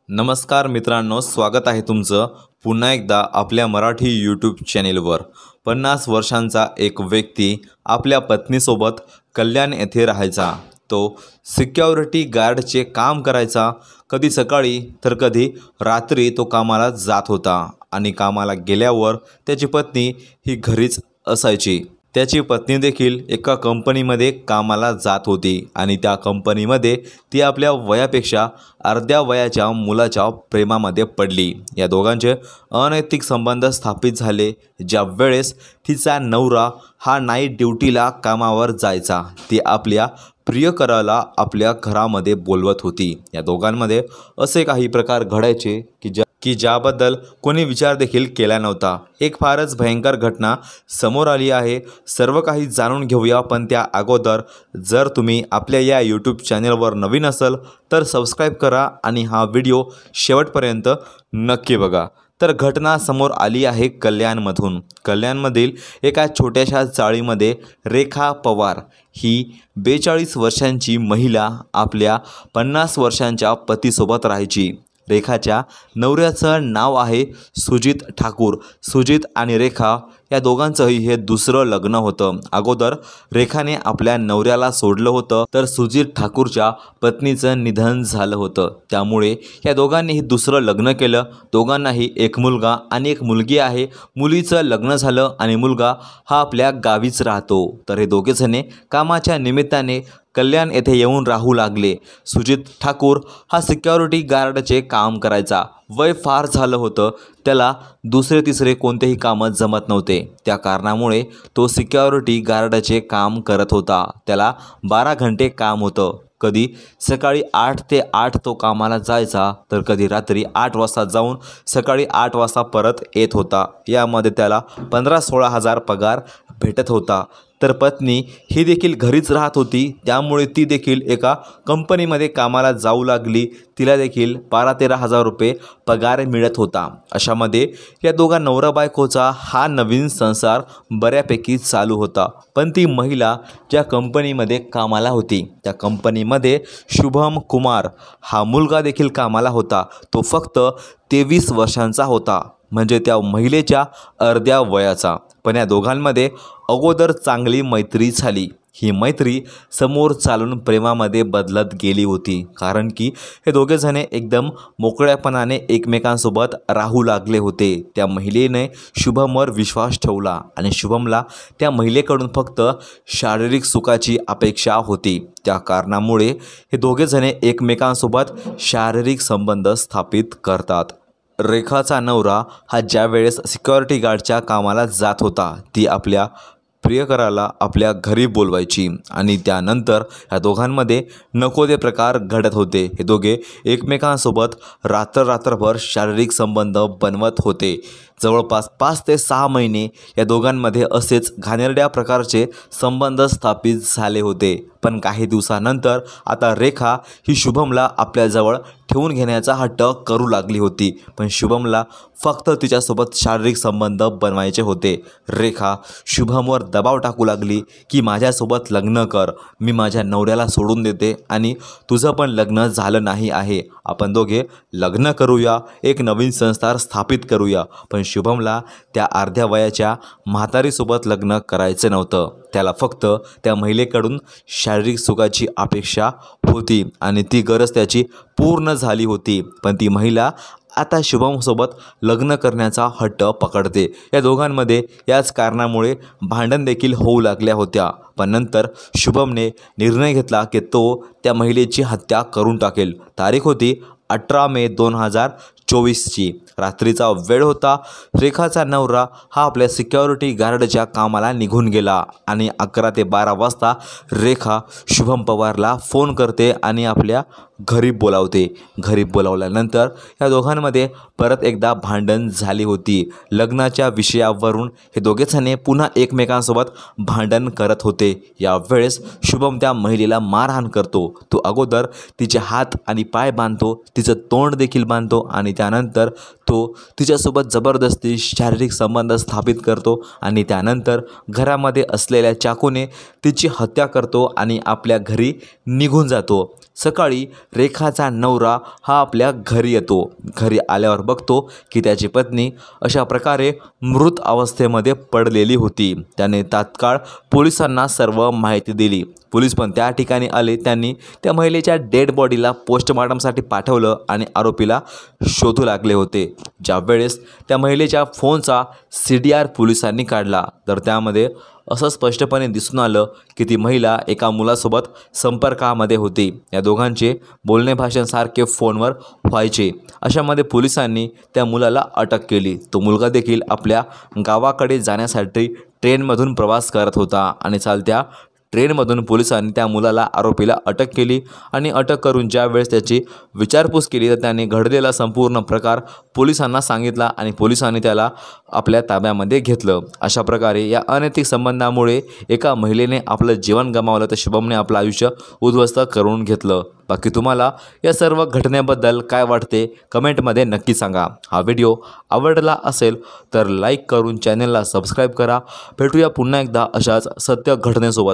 नमस्कार मित्रांनो, स्वागत आहे तुमचं पुन्हा एकदा आपल्या मराठी यूट्यूब चॅनेलवर। 50 वर्षांचा एक व्यक्ती आपल्या पत्नीसोबत कल्याण येथे राहायचा। तो सिक्युरिटी गार्डचे काम करायचा। कधी सकाळी तर कधी रात्री तो कामाला जात होता आणि कामाला गेल्यावर त्याची पत्नी ही घरीच असायची। त्याची पत्नी देखील एका कंपनीमध्ये कामाला जात होती आणि त्या कंपनीमध्ये ती आपल्या वयापेक्षा अर्ध्या वयाच्या मुलाच्या प्रेमामध्ये पडली। या दोघांचे अनैतिक संबंध स्थापित झाले। ज्या वेळेस तिचा नवरा हा नाईट ड्युटीला कामावर जायचा, ती आपल्या प्रियकराला आपल्या घरामध्ये बोलवत होती। या दोघांमध्ये असे काही प्रकार घडायचे की ज्याबद्दल कोणी विचार देखील केला नव्हता। एक फारच भयंकर घटना समोर आली आहे। सर्व काही जाणून घेऊया, पण त्या अगोदर जर तुम्ही आपल्या या यूट्यूब चॅनलवर नवीन असाल तर सबस्क्राईब करा आणि हा व्हिडिओ शेवटपर्यंत नक्की बघा। तर घटना समोर आली आहे कल्याणमधून। कल्याणमधील एका छोट्याशा चाळीमध्ये रेखा पवार ही 42 वर्षांची महिला आपल्या 50 वर्षांच्या पतीसोबत राहायची। रेखाच्या नवऱ्याचं नाव आहे सुजित ठाकूर। सुजित आणि रेखा या दोघांचंही हे दुसरं लग्न होतं। अगोदर रेखाने आपल्या नवऱ्याला सोडलं होतं, तर सुजित ठाकूरच्या पत्नीचं निधन झालं होतं। त्यामुळे या दोघांनीही दुसरं लग्न केलं। दोघांनाही एक मुलगा आणि एक मुलगी आहे। मुलीचं लग्न झालं आणि मुलगा हा आपल्या गावीच राहतो। तर हे दोघेजणे कामाच्या निमित्ताने कल्याण येथे येऊन राहू लागले। सुजित ठाकूर हा सिक्युरिटी गार्डचे काम करायचा। वय फार झालं होतं, त्याला दुसरे तिसरे कोणतेही कामं जमत नव्हते। त्या कारणामुळे तो सिक्युरिटी गार्डचे काम करत होता। त्याला 12 घंटे काम होतं। कधी सकाळी 8 ते 8 तो कामाला जायचा, तर कधी रात्री 8 वाजता जाऊन सकाळी 8 वाजता परत येत होता। यामध्ये त्याला 15-16 हजार पगार भेटत होता। तर पत्नी ही देखील घरीच राहत होती, त्यामुळे ती देखील एका कंपनीमध्ये कामाला जाऊ लागली। तिला देखील 12-13 हजार रुपये पगार मिळत होता। अशामध्ये या दोघा नवरा बायकोचा हा नवीन संसार बऱ्यापैकी चालू होता। पण ती महिला ज्या कंपनीमध्ये कामाला होती, त्या कंपनीमध्ये शुभम कुमार हा मुलगा देखील कामाला होता। तो फक्त 23 वर्षांचा होता, म्हणजे त्या महिलेच्या अर्ध्या वयाचा। पण या दोघांमध्ये अगोदर चांगली मैत्री झाली। ही मैत्री समोर चालून प्रेमामध्ये बदलत गेली होती, कारण की हे दोघेजणे एकदम मोकळ्यापणाने एकमेकांसोबत राहू लागले होते। त्या महिलेने शुभमवर विश्वास ठेवला आणि शुभमला त्या महिलेकडून फक्त शारीरिक सुखाची अपेक्षा होती। त्या कारणामुळे हे दोघेजणे एकमेकांसोबत शारीरिक संबंध स्थापित करतात। रेखाचा नवरा हा ज्या वेळेस सिक्युरिटी गार्डच्या कामाला जात होता, ती आपल्या प्रियकराला आपल्या घरी बोलवायची आणि त्यानंतर ह्या दोघांमध्ये नको ते प्रकार घडत होते। हे दोघे एकमेकांसोबत रात्रभर शारीरिक संबंध बनवत होते। जवळपास 5 ते 6 महिने या दोघांमध्ये असेच घाणेरड्या प्रकारचे संबंध स्थापित झाले होते। पण काही दिवसानंतर आता रेखा ही शुभमला आपल्याजवळ ठेवून घेण्याचा हट्ट करू लागली होती। पण शुभमला फक्त तिच्यासोबत शारीरिक संबंध बनवायचे होते। रेखा शुभमवर दबाव टाकू लागली की माझ्यासोबत लग्न कर, मी माझ्या नवऱ्याला सोडून देते आणि तुझं पण लग्न झालं नाही आहे, आपण दोघे लग्न करूया, एक नवीन संसार स्थापित करूया। पण शुभमला त्या अर्ध्या वयाच्या म्हातारीसोबत लग्न करायचं नव्हतं। त्याला फक्त त्या महिलेकडून शारीरिक सुखाची अपेक्षा होती आणि ती गरज त्याची पूर्ण झाली होती। पण ती महिला आता शुभमसोबत लग्न करण्याचा हट्ट पकडते। या दोघांमध्ये याच कारणामुळे भांडण देखील होऊ लागल्या होत्या। पण नंतर शुभमने निर्णय घेतला की तो त्या महिलेची हत्या करून टाकेल। तारीख होती 18 मे 2024ची। रात्रीचा वेळ होता। रेखाचा नवरा हा आपल्या सिक्युरिटी गार्डच्या कामाला निघून गेला आणि 11 ते 12 वाजता रेखा शुभम पवारला फोन करते आणि आपल्या घरी बोलावते। घरी बोलावल्यानंतर या दोघांमध्ये परत एकदा भांडण झाली होती। लग्नाच्या विषयावरून हे दोघेजणे पुन्हा एकमेकांसोबत भांडण करत होते। यावेळेस शुभम त्या महिलेला मारहाण करतो। तो अगोदर तिचे हात आणि पाय बांधतो, तिचं तोंड देखील बांधतो आणि त्यानंतर तो तिच्यासोबत जबरदस्ती शारीरिक संबंध स्थापित करतो आणि त्यानंतर घरामध्ये असलेल्या चाकूने तिची हत्या करतो आणि आपल्या घरी निघून जातो। सकाळी रेखाचा नवरा हा आपल्या घरी येतो. घरी आल्यावर बघतो की त्याची पत्नी अशा प्रकारे मृत अवस्थेमध्ये पडलेली होती. त्याने तात्काळ पोलिसांना सर्व माहिती दिली. पोलीस पण त्या ठिकाणी आले. त्यांनी त्या महिलेच्या डेड बॉडीला पोस्टमॉर्टमसाठी पाठवलं आणि आरोपीला शोधू लागले होते. ज्या वेळेस त्या महिलेच्या फोनचा CDR पोलिसांनी काढला तर त्यामध्ये असं स्पष्टपणे दिसून आलं की ती महिला एका मुलासोबत संपर्कामध्ये होती. या दोघांचे बोलणे भाषण सारखे फोनवर व्हायचे. अशामध्ये पोलिसांनी त्या मुलाला अटक केली. तो मुलगा देखील आपल्या गावाकडे जाण्यासाठी ट्रेनमधून प्रवास करत होता आणि चालत्या ट्रेनमधून पोलिसांनी त्या मुलाला आरोपीला अटक केली आणि अटक करून ज्या वेळेस त्याची विचारपूस केली तर त्याने घडलेला संपूर्ण प्रकार पोलिसांना सांगितला आणि पोलिसांनी त्याला आपल्या ताब्यामध्ये घेतलं. अशा प्रकारे या अनैतिक संबंधामुळे एका महिलेने आपलं जीवन गमावलं तर शुभमने आपलं आयुष्य उद्ध्वस्त करून घेतलं. बाकी तुम्हाला या सर्व घटनेबद्दल काय वाटते कमेंटमध्ये नक्की सांगा. हा व्हिडिओ आवडला असेल तर लाईक करून चॅनलला सबस्क्राईब करा. भेटूया पुन्हा एकदा अशाच सत्य घटनेसोबत.